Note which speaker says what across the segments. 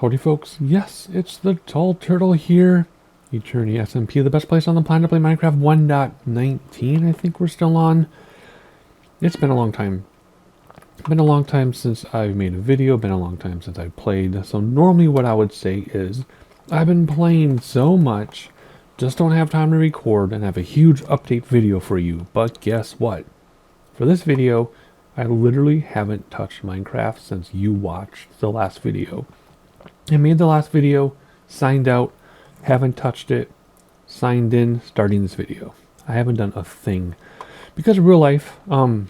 Speaker 1: Howdy folks, yes, it's the Tall Turtle here. Eternia SMP, the best place on the planet to play Minecraft 1.19, I think we're still on. It's been a long time. Been a long time since I've made a video, been a long time since I've played. So normally what I would say is, I've been playing so much, just don't have time to record and have a huge update video for you. But guess what? For this video, I literally haven't touched Minecraft since you watched the last video. I made the last video, signed out, haven't touched it, signed in, starting this video. I haven't done a thing. Because of real life, my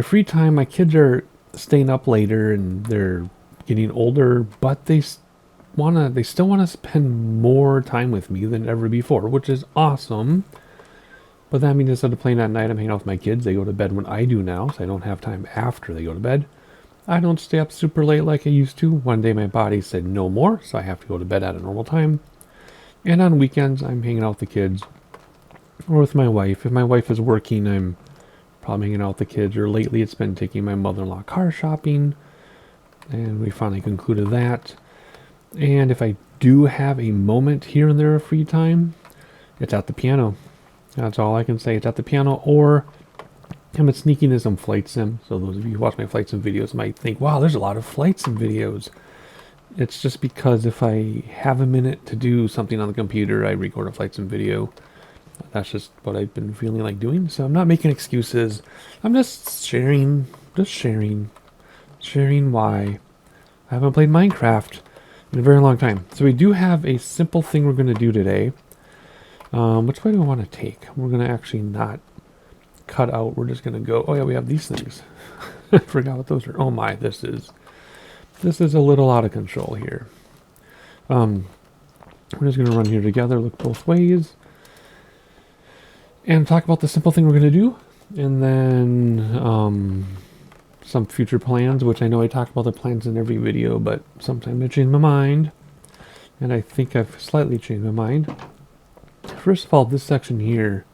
Speaker 1: free time, my kids are staying up later and they're getting older, but they still want to spend more time with me than ever before, which is awesome. But that means instead of playing at night, I'm hanging out with my kids. They go to bed when I do now, so I don't have time after they go to bed. I don't stay up super late like I used to. One day my body said no more, so I have to go to bed at a normal time. And on weekends, I'm hanging out with the kids or with my wife. If my wife is working, I'm probably hanging out with the kids. Or lately, it's been taking my mother-in-law car shopping. And we finally concluded that. And if I do have a moment here and there of free time, it's at the piano. That's all I can say. It's at the piano, or I'm sneaking in some flight sim. So those of you who watch my flight sim videos might think, wow, there's a lot of flight sim videos. It's just because if I have a minute to do something on the computer, I record a flight sim video. That's just what I've been feeling like doing. So I'm not making excuses. I'm just sharing why I haven't played Minecraft in a very long time. So we do have a simple thing we're going to do today. Which way do I want to take? We're going to actually not cut out. We're just going to go. Oh yeah, we have these things. I forgot what those are. Oh my, this is a little out of control here. We're just going to run here together, look both ways, and talk about the simple thing we're going to do, and then some future plans, which I know I talk about the plans in every video, but sometimes I change my mind, and I think I've slightly changed my mind. First of all, this section here,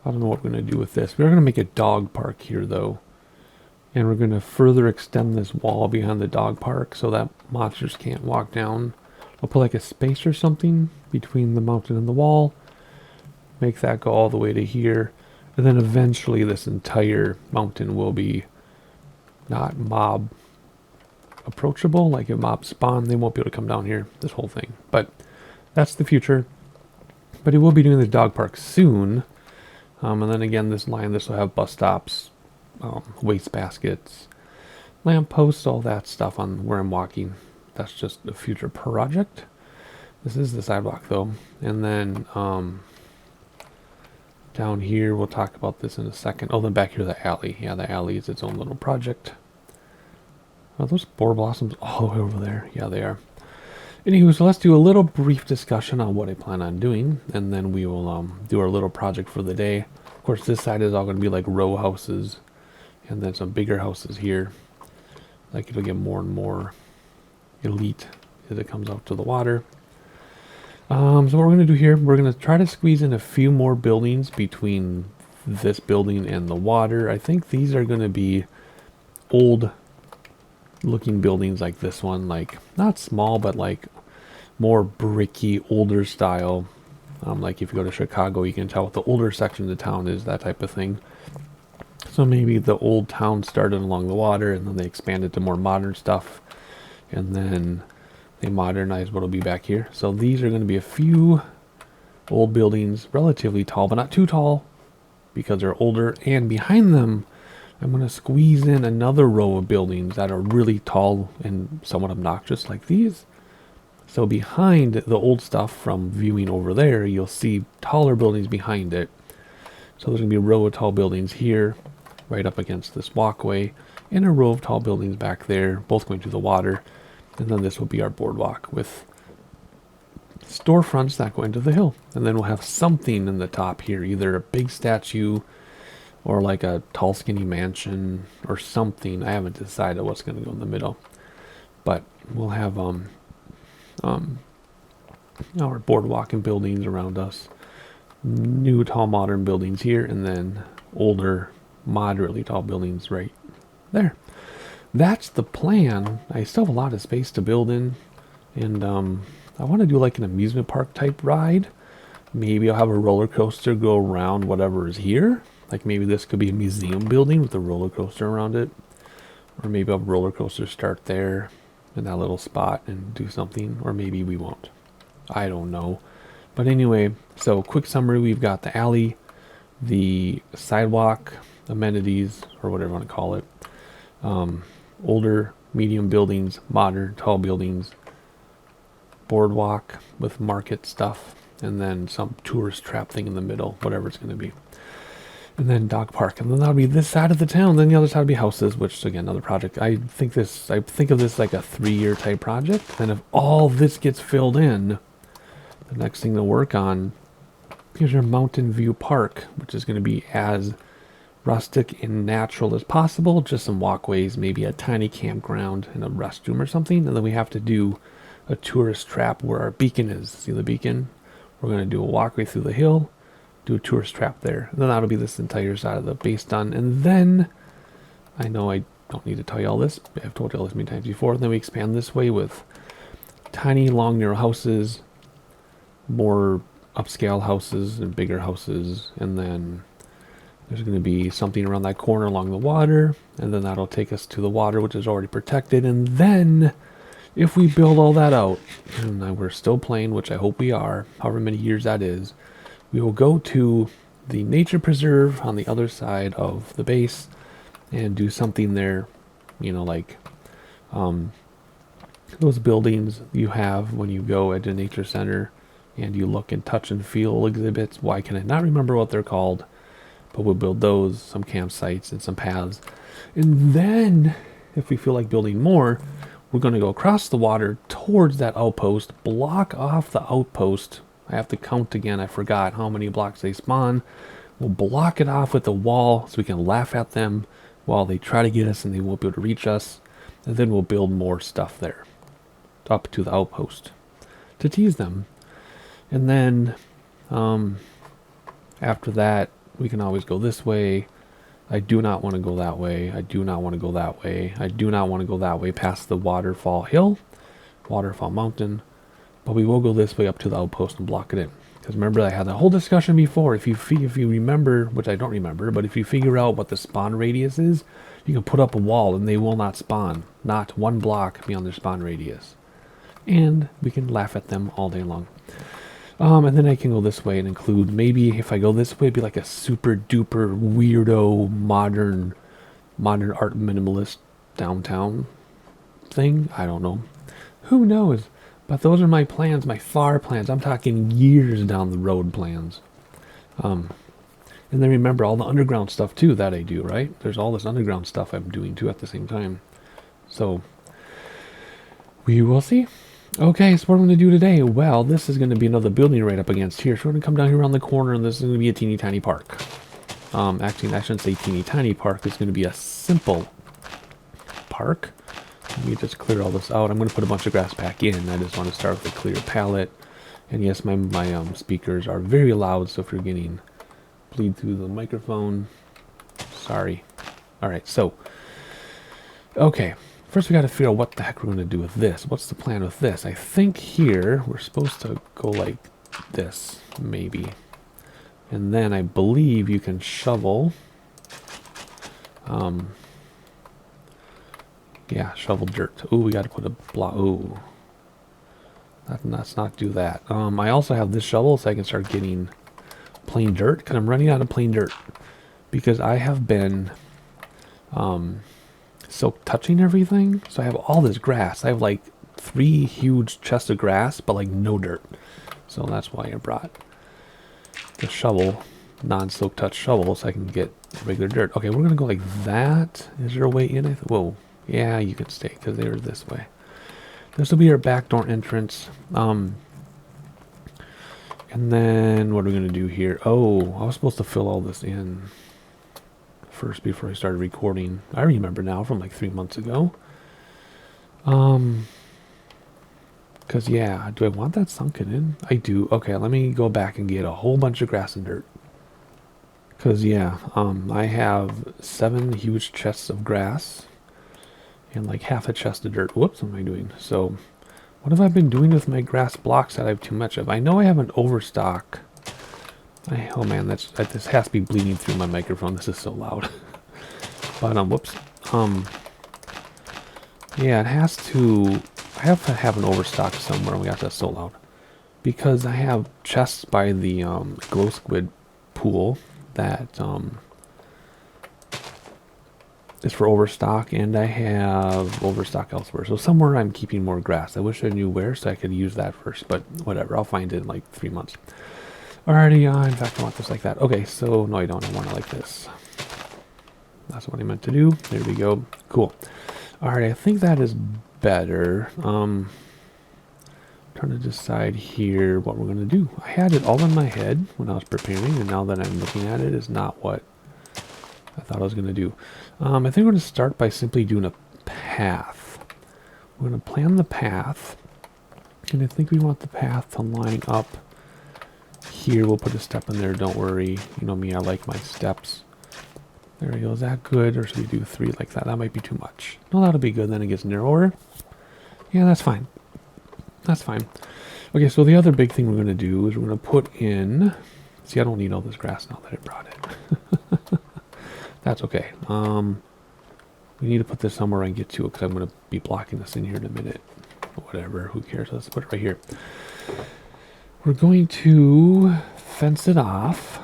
Speaker 1: I don't know what we're going to do with this. We're going to make a dog park here, though. And we're going to further extend this wall behind the dog park so that monsters can't walk down. I'll put like a space or something between the mountain and the wall. Make that go all the way to here. And then eventually this entire mountain will be not mob approachable. Like if mobs spawn, they won't be able to come down here, this whole thing. But that's the future. But he will be doing the dog park soon. And then again, this will have bus stops, waste baskets, lamp posts, all that stuff on where I'm walking. That's just a future project. This is the sidewalk though. And then down here, we'll talk about this in a second. Oh, then back here, the alley. Yeah, the alley is its own little project. Are those boar blossoms all the way over there? Yeah, they are. Anywho, so let's do a little brief discussion on what I plan on doing, and then we will do our little project for the day. Of course, this side is all going to be like row houses, and then some bigger houses here. Like it'll get more and more elite as it comes out to the water. So what we're going to do here, we're going to try to squeeze in a few more buildings between this building and the water. I think these are going to be old looking buildings like this one, like not small, but like more bricky, older style. Like if you go to Chicago, you can tell what the older section of the town is, that type of thing. So maybe the old town started along the water and then they expanded to more modern stuff, and then they modernized what'll be back here. So these are going to be a few old buildings, relatively tall, but not too tall because they're older. And behind them, I'm going to squeeze in another row of buildings that are really tall and somewhat obnoxious like these. So behind the old stuff from viewing over there, you'll see taller buildings behind it. So there's going to be a row of tall buildings here, right up against this walkway, and a row of tall buildings back there, both going to the water. And then this will be our boardwalk with storefronts that go into the hill. And then we'll have something in the top here, either a big statue or like a tall skinny mansion or something. I haven't decided what's going to go in the middle, but we'll have our boardwalk and buildings around us, new tall modern buildings here, and then older moderately tall buildings right there. That's the plan. I still have a lot of space to build in, And I want to do like an amusement park type ride. Maybe I'll have a roller coaster go around whatever is here. Like maybe this could be a museum building with a roller coaster around it. Or maybe I'll have a roller coaster start there in that little spot and do something. Or maybe we won't. I don't know. But anyway, so quick summary. We've got the alley, the sidewalk, amenities, or whatever you want to call it. Older, medium buildings, modern, tall buildings, boardwalk with market stuff, and then some tourist trap thing in the middle, whatever it's going to be. And then dog park, and then that'll be this side of the town. Then the other side will be houses, which again, another project. I think of this like a 3-year type project. And if all this gets filled in, the next thing to work on is your Mountain View Park, which is going to be as rustic and natural as possible. Just some walkways, maybe a tiny campground and a restroom or something. And then we have to do a tourist trap where our beacon is. See the beacon? We're going to do a walkway through the hill, do a tourist trap there. And then that'll be this entire side of the base done. And then, I know I don't need to tell you all this. I've told you all this many times before. And then we expand this way with tiny, long, narrow houses, more upscale houses and bigger houses. And then there's going to be something around that corner along the water. And then that'll take us to the water, which is already protected. And then, if we build all that out, and we're still playing, which I hope we are, however many years that is, we will go to the nature preserve on the other side of the base and do something there, you know, like those buildings you have when you go at a nature center and you look and touch and feel exhibits. Why can I not remember what they're called? But we'll build those, some campsites and some paths. And then, if we feel like building more, we're going to go across the water towards that outpost, block off the outpost. I have to count again. I forgot how many blocks they spawn. We'll block it off with the wall so we can laugh at them while they try to get us and they won't be able to reach us. And then we'll build more stuff there up to the outpost to tease them. And then after that, we can always go this way. I do not want to go that way. I do not want to go that way. I do not want to go that way past the waterfall hill, waterfall mountain. But we will go this way up to the outpost and block it in. Because remember, I had that whole discussion before. If you remember, which I don't remember, but if you figure out what the spawn radius is, you can put up a wall and they will not spawn. Not one block beyond their spawn radius. And we can laugh at them all day long. And then I can go this way and include, maybe if I go this way, it'd be like a super duper weirdo modern art minimalist downtown thing. I don't know. Who knows? But those are my plans, my far plans. I'm talking years down the road plans. And then remember all the underground stuff too that I do, right? There's all this underground stuff I'm doing too at the same time. So we will see. Okay, so what I'm going to do today, well, this is going to be another building right up against here. So we're going to come down here around the corner, and this is going to be a teeny tiny park. Actually, I shouldn't say teeny tiny park. It's going to be a simple park. Let me just clear all this out. I'm going to put a bunch of grass back in. I just want to start with a clear palette. And yes, my speakers are very loud, so if you're getting bleed through the microphone, sorry. All right, so, okay. First, we got to figure out what the heck we're going to do with this. What's the plan with this? I think here we're supposed to go like this, maybe. And then I believe you can shovel. Yeah, shovel dirt. Ooh, we got to put a block. Ooh, let's not do that. I also have this shovel, so I can start getting plain dirt because I'm running out of plain dirt because I have been silk touching everything. So I have all this grass. I have like 3 huge chests of grass, but like no dirt. So that's why I brought the shovel, non-silk touch shovel, so I can get regular dirt. Okay, we're gonna go like that. Is there a way in? Whoa, yeah, you can stay because they're this way. This will be our back door entrance. And then what are we gonna do here? Oh, I was supposed to fill all this in first before I started recording. I remember now from like 3 months ago. Because yeah, do I want that sunken in? I do. Okay, let me go back and get a whole bunch of grass and dirt. Because yeah, I have 7 huge chests of grass and like half a chest of dirt. Whoops, what am I doing? So What have I been doing with my grass blocks that I have too much of? I know I have an overstock. Oh man, this has to be bleeding through my microphone. This is so loud. But, whoops. Yeah, it has to... I have to have an overstock somewhere. Oh my gosh, that's so loud. Because I have chests by the glow squid pool that is for overstock, and I have overstock elsewhere. So somewhere I'm keeping more grass. I wish I knew where so I could use that first, but whatever. I'll find it in like 3 months. Alrighty, in fact I want this like that. Okay, so no I don't. I want it like this. That's what I meant to do. There we go. Cool. Alright, I think that is better. Trying to decide here what we're going to do. I had it all in my head when I was preparing, and now that I'm looking at it, is not what I thought I was going to do. I think we're going to start by simply doing a path. We're going to plan the path, and I think we want the path to line up here. We'll put a step in there, don't worry. You know me, I like my steps. There we go. Is that good, or should we do 3 like that? That might be too much. No, that'll be good. Then it gets narrower. Yeah, that's fine. That's fine. Okay, so the other big thing we're going to do is we're going to put in... See, I don't need all this grass now that I brought it. That's okay. We need to put this somewhere I can get to it, because I'm going to be blocking this in here in a minute. Whatever, who cares? Let's put it right here. We're going to fence it off.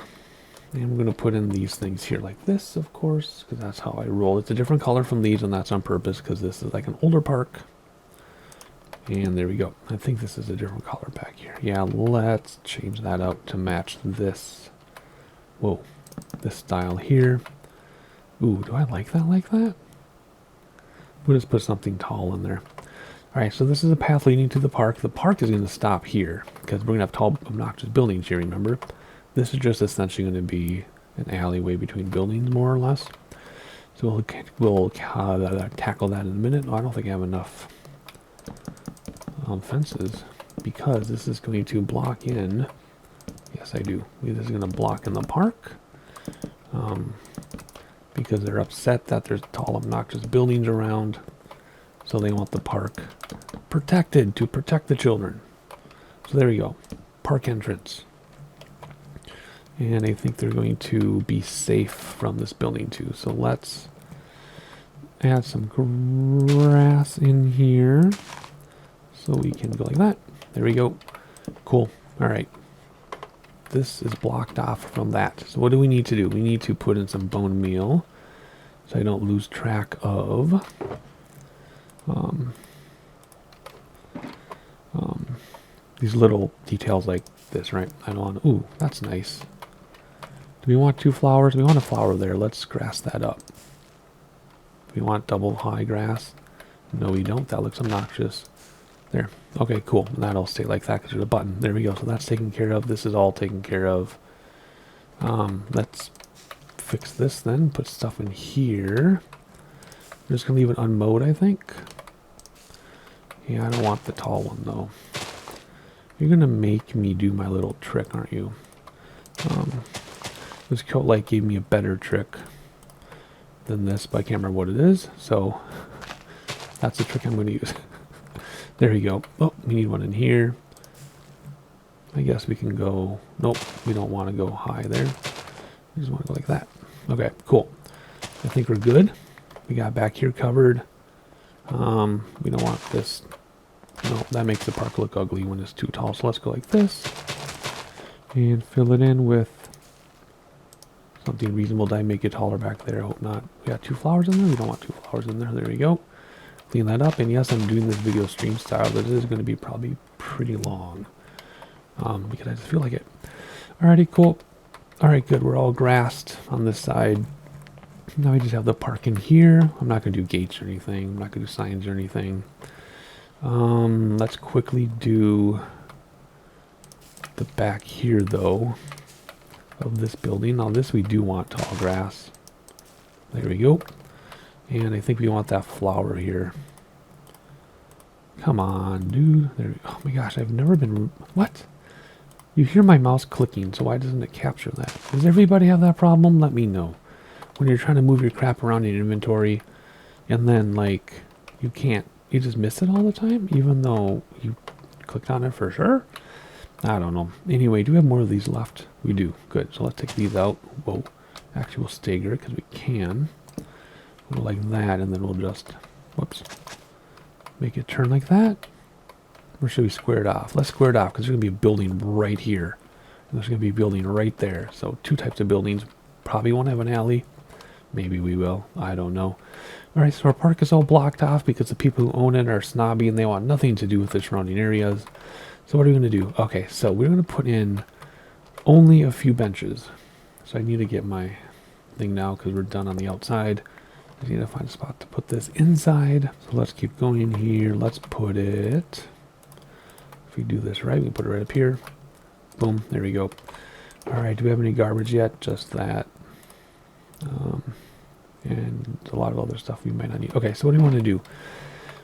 Speaker 1: And we're going to put in these things here like this, of course, because that's how I roll. It's a different color from these, and that's on purpose, because this is like an older park. And there we go. I think this is a different color back here. Yeah, let's change that up to match this. Whoa, this style here. Ooh, do I like that like that? We'll just put something tall in there. Alright, so this is a path leading to the park. The park is going to stop here, because we're going to have tall, obnoxious buildings here, remember? This is just essentially going to be an alleyway between buildings, more or less. So we'll tackle that in a minute. Oh, I don't think I have enough fences, because this is going to block in... Yes, I do. This is going to block in the park. Because they're upset that there's tall, obnoxious buildings around. So they want the park protected to protect the children. So there we go. Park entrance. And I think they're going to be safe from this building too. So let's add some grass in here. So we can go like that. There we go. Cool. Alright. This is blocked off from that. So what do we need to do? We need to put in some bone meal so I don't lose track of these little details like this, right? I don't want... Ooh, that's nice. Do we want 2 flowers? We want a flower there. Let's grass that up. We want double high grass. No, we don't. That looks obnoxious. There. Okay, cool. And that'll stay like that because there's a button. There we go. So that's taken care of. This is all taken care of. Let's fix this then. Put stuff in here. We're just going to leave it unmowed, I think. Yeah, I don't want the tall one, though. You're going to make me do my little trick, aren't you? This coat light gave me a better trick than this, but I can't remember what it is. So that's the trick I'm going to use. There we go. Oh, we need one in here. I guess we can go... Nope, we don't want to go high there. We just want to go like that. Okay, cool. I think we're good. We got back here covered. We don't want this... No, that makes the park look ugly when it's too tall. So let's go like this. And fill it in with something reasonable. Did I make it taller back there? I hope not. We got 2 flowers in there. We don't want 2 flowers in there. There we go. Clean that up. And yes, I'm doing this video stream style. This is going to be probably pretty long. Because I just feel like it. Alrighty, cool. Alright, good. We're all grassed on this side. Now we just have the park in here. I'm not going to do gates or anything. I'm not going to do signs or anything. Let's quickly do the back here, though, of this building. Now, this we do want tall grass. There we go. And I think we want that flower here. Come on, dude. There we go. Oh my gosh, I've never been... What? You hear my mouse clicking, so why doesn't it capture that? Does everybody have that problem? Let me know. When you're trying to move your crap around in inventory, and then, like, you can't... You just miss it all the time, even though you clicked on it for sure. I don't know. Anyway, do we have more of these left? We do. Good. So let's take these out. Whoa. Actually, we'll stagger it because we can. We'll go like that, and then we'll just, whoops, make it turn like that. Or should we square it off? Let's square it off because there's going to be a building right here. And there's going to be a building right there. So two types of buildings. Probably won't have an alley. Maybe we will. I don't know. Alright, so our park is all blocked off because the people who own it are snobby and they want nothing to do with the surrounding areas. So what are we going to do? Okay, so we're going to put in only a few benches. So I need to get my thing now because we're done on the outside. I need to find a spot to put this inside. So let's keep going here. Let's put it... If we do this right, we can put it right up here. Boom, there we go. Alright, do we have any garbage yet? Just that. And a lot of other stuff we might not need. Okay, so what do we want to do?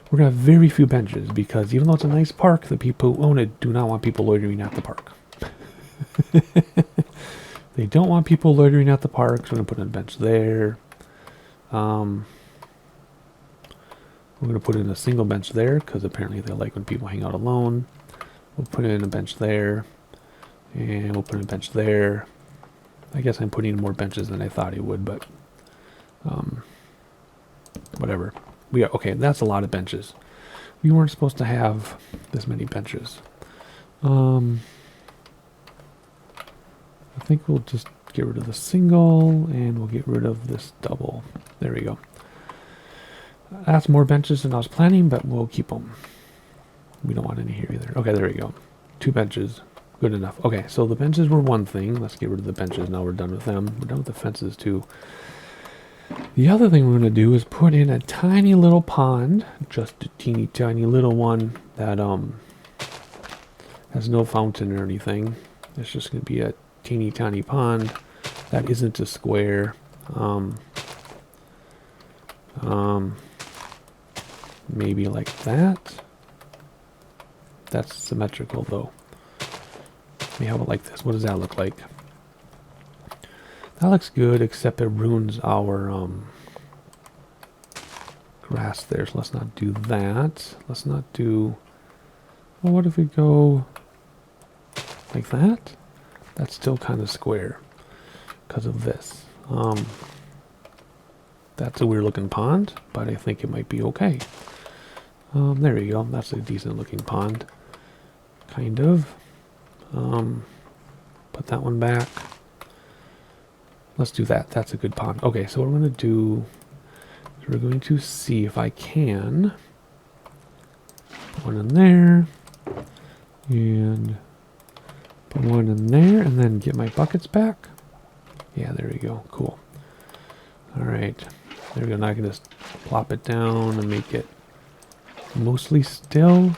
Speaker 1: We're going to have very few benches because even though it's a nice park, the people who own it do not want people loitering at the park. They don't want people loitering at the park, so we're going to put in a bench there. We're going to put in a single bench there because apparently they like when people hang out alone. We'll put in a bench there. And we'll put in a bench there. I guess I'm putting in more benches than I thought I would, but whatever. Okay, that's a lot of benches. We weren't supposed to have this many benches. I think we'll just get rid of the single and we'll get rid of this double. There we go. That's more benches than I was planning, but we'll keep them. We don't want any here either. Okay, there we go. 2 benches. Good enough. Okay, so the benches were one thing. Let's get rid of the benches. Now we're done with them. We're done with the fences too. The other thing we're going to do is put in a tiny little pond. Just a teeny tiny little one that has no fountain or anything. It's just going to be a teeny tiny pond that isn't a square. Maybe like that. That's symmetrical though. Let me have it like this. What does that look like? That looks good, except it ruins our grass there. So let's not do that. Let's not do... Well, what if we go like that? That's still kind of square because of this. That's a weird looking pond, but I think it might be okay. There we go. That's a decent looking pond. Kind of. Put that one back. Let's do that. That's a good pond. Okay, so what we're going to do is we're going to see if I can put one in there and put one in there and then get my buckets back. Yeah, there we go. Cool. All right. There we go. Now I can just plop it down and make it mostly still,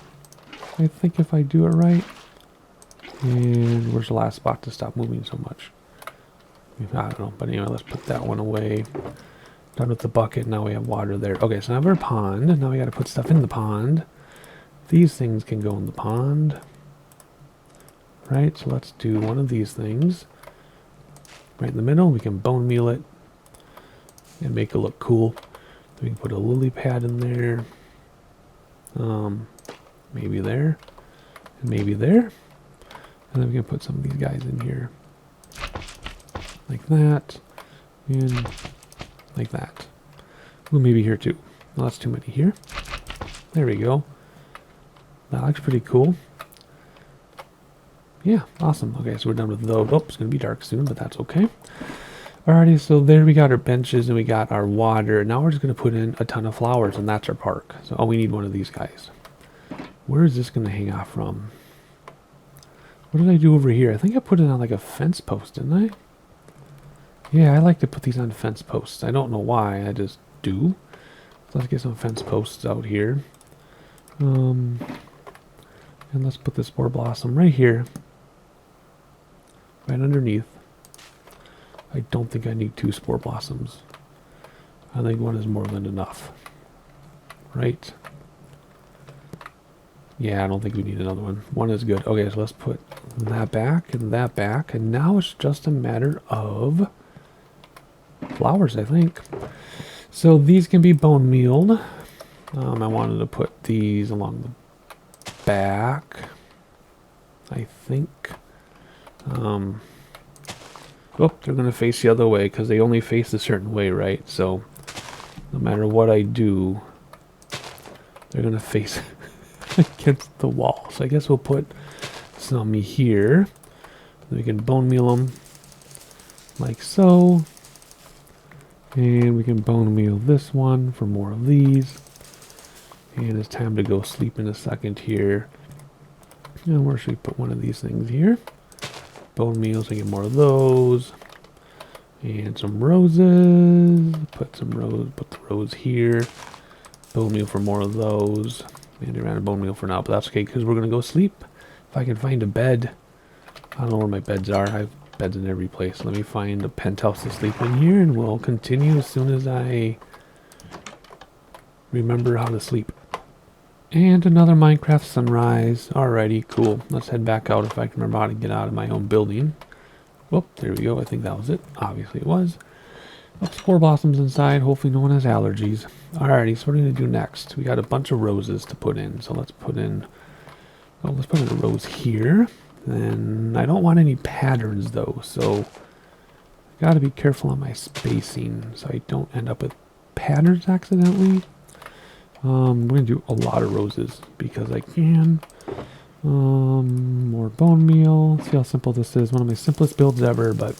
Speaker 1: I think, if I do it right. And where's the last spot to stop moving so much? I don't know, but anyway, let's put that one away. Done with the bucket, now we have water there. Okay, so now we have our pond. Now we got to put stuff in the pond. These things can go in the pond. Right, so let's do one of these things. Right in the middle, we can bone meal it and make it look cool. We can put a lily pad in there. Maybe there. And maybe there. And then we can put some of these guys in here. Like that. And like that. Well, maybe here too. Well, that's too many here. There we go. That looks pretty cool. Yeah, awesome. Okay, so we're done with those. Oh, it's going to be dark soon, but that's okay. Alrighty, so there we got our benches and we got our water. Now we're just going to put in a ton of flowers, and that's our park. So, oh, we need one of these guys. Where is this going to hang off from? What did I do over here? I think I put it on like a fence post, didn't I? Yeah, I like to put these on fence posts. I don't know why, I just do. So let's get some fence posts out here. And let's put this spore blossom right here. Right underneath. I don't think I need 2 spore blossoms. I think one is more than enough. Right? Yeah, I don't think we need another one. One is good. Okay, so let's put that back and that back. And now it's just a matter of flowers, I think. So these can be bone mealed. I wanted to put these along the back. I think. Oh, they're going to face the other way because they only face a certain way, right? So no matter what I do, they're going to face against the wall. So I guess we'll put some here. We can bone meal them like so. And we can bone meal this one for more of these. And it's time to go sleep in a second here. And where should we put one of these things here? Bone meal, so I get more of those. And some roses. Put the rose here. Bone meal for more of those. And I ran a bone meal for now, but that's okay because we're going to go sleep. If I can find a bed. I don't know where my beds are. I have beds in every place. Let me find a penthouse to sleep in here, and we'll continue as soon as I remember how to sleep. And another Minecraft sunrise. Alrighty, cool. Let's head back out if I can remember how to get out of my own building. Whoop, there we go. I think that was it. Obviously it was. Spore blossoms inside. Hopefully no one has allergies. Alrighty, so what are we going to do next? We got a bunch of roses to put in. So let's put in... Oh, let's put in a rose here. And I don't want any patterns though, so I gotta be careful on my spacing so I don't end up with patterns accidentally. We're gonna do a lot of roses because I can. More bone meal. See how simple this is. One of my simplest builds ever, but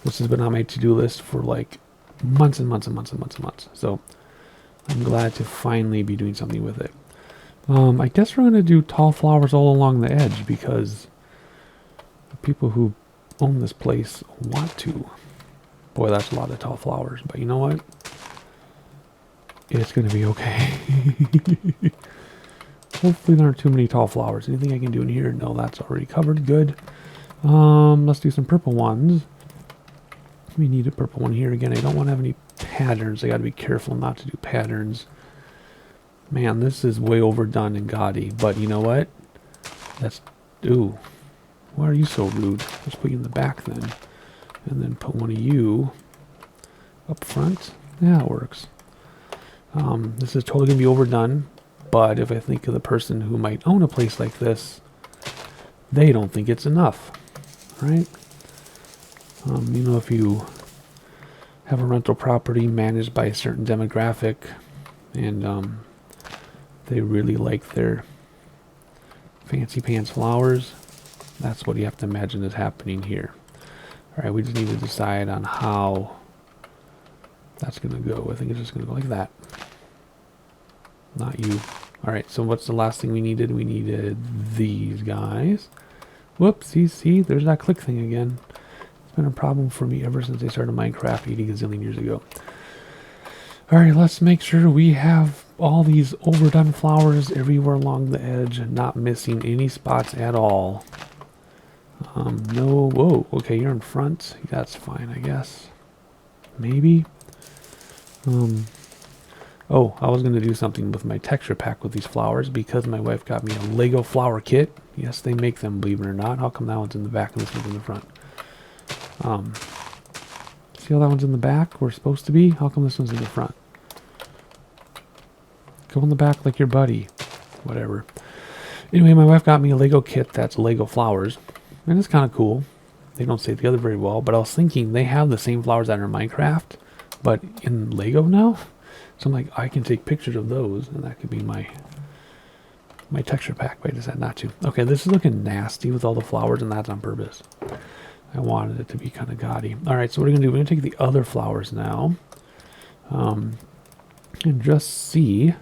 Speaker 1: this has been on my to-do list for like months and months and months and months and months. So I'm glad to finally be doing something with it. I guess we're gonna do tall flowers all along the edge because people who own this place want to. Boy, that's a lot of tall flowers, but you know what? It's going to be okay. Hopefully there aren't too many tall flowers. Anything I can do in here? No, that's already covered. Good. Let's do some purple ones. We need a purple one here again. I don't want to have any patterns. I got to be careful not to do patterns. Man, this is way overdone and gaudy, but you know what? Let's do... Why are you so rude? Let's put you in the back then. And then put one of you up front. Yeah, it works. This is totally going to be overdone. But if I think of the person who might own a place like this, they don't think it's enough. Right? You know, if you have a rental property managed by a certain demographic and they really like their fancy pants flowers, that's what you have to imagine is happening here. Alright, we just need to decide on how that's going to go. I think it's just going to go like that. Not you. Alright, so what's the last thing we needed? We needed these guys. Whoops, see, there's that click thing again. It's been a problem for me ever since I started Minecraft 80 gazillion years ago. Alright, let's make sure we have all these overdone flowers everywhere along the edge, not missing any spots at all. No, whoa, okay, you're in front. That's fine, I guess. Maybe. Oh, I was going to do something with my texture pack with these flowers because my wife got me a Lego flower kit. Yes, they make them, believe it or not. How come that one's in the back and this one's in the front? See how that one's in the back? We're supposed to be? How come this one's in the front? Go in the back like your buddy. Whatever. Anyway, my wife got me a Lego kit that's Lego flowers. And it's kind of cool. They don't stay together very well, but I was thinking they have the same flowers that are in Minecraft, but in Lego now. So I'm like, I can take pictures of those, and that could be my texture pack, but I decided not to. Okay, this is looking nasty with all the flowers, and that's on purpose. I wanted it to be kind of gaudy. All right, so what are we going to do? We're going to take the other flowers now, and just see.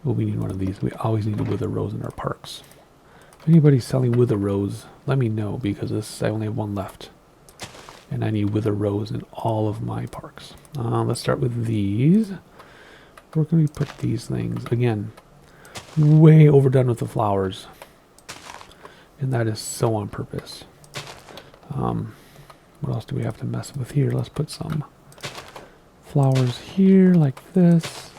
Speaker 1: Oh, we need one of these. We always need a wither rose in our parks. If anybody's selling wither rose, let me know, because I only have one left. And I need wither rose in all of my parks. Let's start with these. Where can we put these things? Again, way overdone with the flowers. And that is so on purpose. What else do we have to mess with here? Let's put some flowers here like this.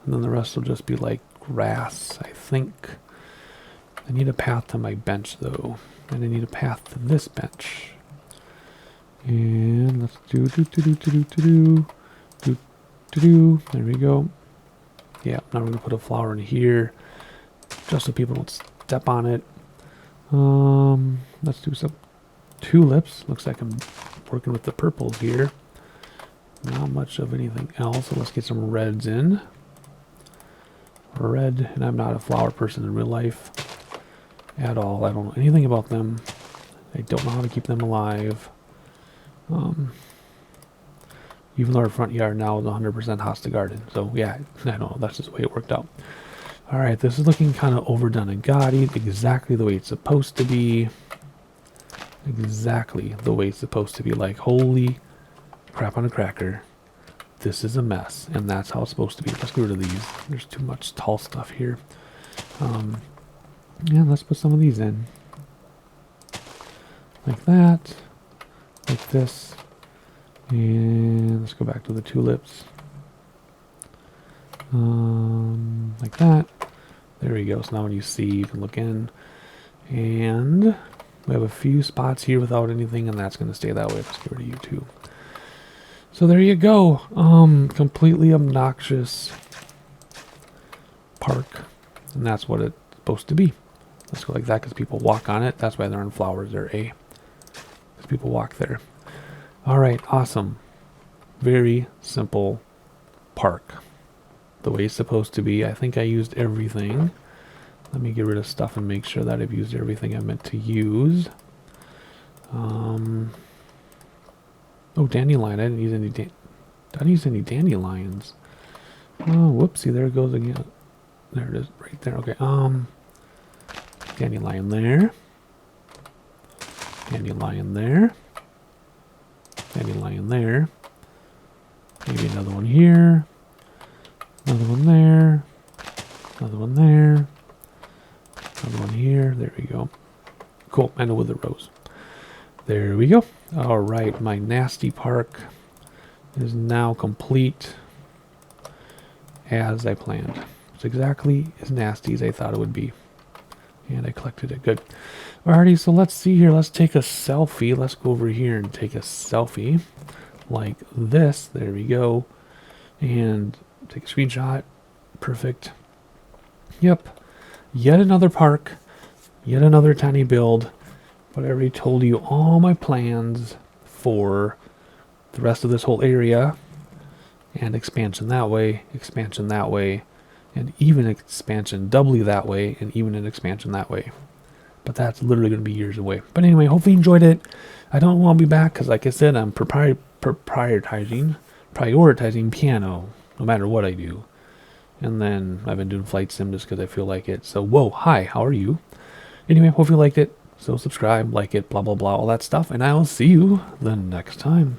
Speaker 1: And then the rest will just be like grass, I think. I need a path to my bench though. And I need a path to this bench. And let's do. There we go. Yeah, now we're going to put a flower in here just so people don't step on it. Let's do some tulips. Looks like I'm working with the purples here. Not much of anything else, so let's get some reds in. Red, and I'm not a flower person in real life at all. I don't know anything about them. I don't know how to keep them alive. Even though our front yard now is 100% hosta garden. So yeah, I know, that's just the way it worked out. Alright, this is looking kind of overdone and gaudy. Exactly the way it's supposed to be. Exactly the way it's supposed to be. Like, holy crap on a cracker. This is a mess. And that's how it's supposed to be. Let's get rid of these. There's too much tall stuff here. Yeah, let's put some of these in. Like that. Like this. And let's go back to the tulips. Like that. There we go. So now when you see, you can look in. And we have a few spots here without anything, and that's going to stay that way. Let's get rid of you too. So there you go. Completely obnoxious park. And that's what it's supposed to be. Let's go like that because people walk on it. That's why they're on flowers. They're A. Because people walk there. Alright, awesome. Very simple park. The way it's supposed to be. I think I used everything. Let me get rid of stuff and make sure that I've used everything I meant to use. Oh, dandelion. I didn't use any dandelions. Oh, whoopsie. There it goes again. There it is. Right there. Okay. Dandelion there. Dandelion there. Dandelion there. Maybe another one here. Another one there. Another one there. Another one here. There we go. Cool. And a wither rose. There we go. Alright, my nasty park is now complete as I planned. It's exactly as nasty as I thought it would be. And I collected it. Good. Alrighty, so let's see here. Let's take a selfie. Let's go over here and take a selfie. Like this. There we go. And take a screenshot. Perfect. Yep. Yet another park. Yet another tiny build. But I already told you all my plans for the rest of this whole area. And expansion that way. Expansion that way. And even expansion doubly that way. And even an expansion that way. But that's literally going to be years away. But anyway, hopefully you enjoyed it. I don't want to be back because, like I said, I'm prioritizing piano no matter what I do. And then I've been doing flight sim just because I feel like it. So, whoa, hi, how are you? Anyway, hope you liked it. So subscribe, like it, blah, blah, blah, all that stuff. And I will see you the next time.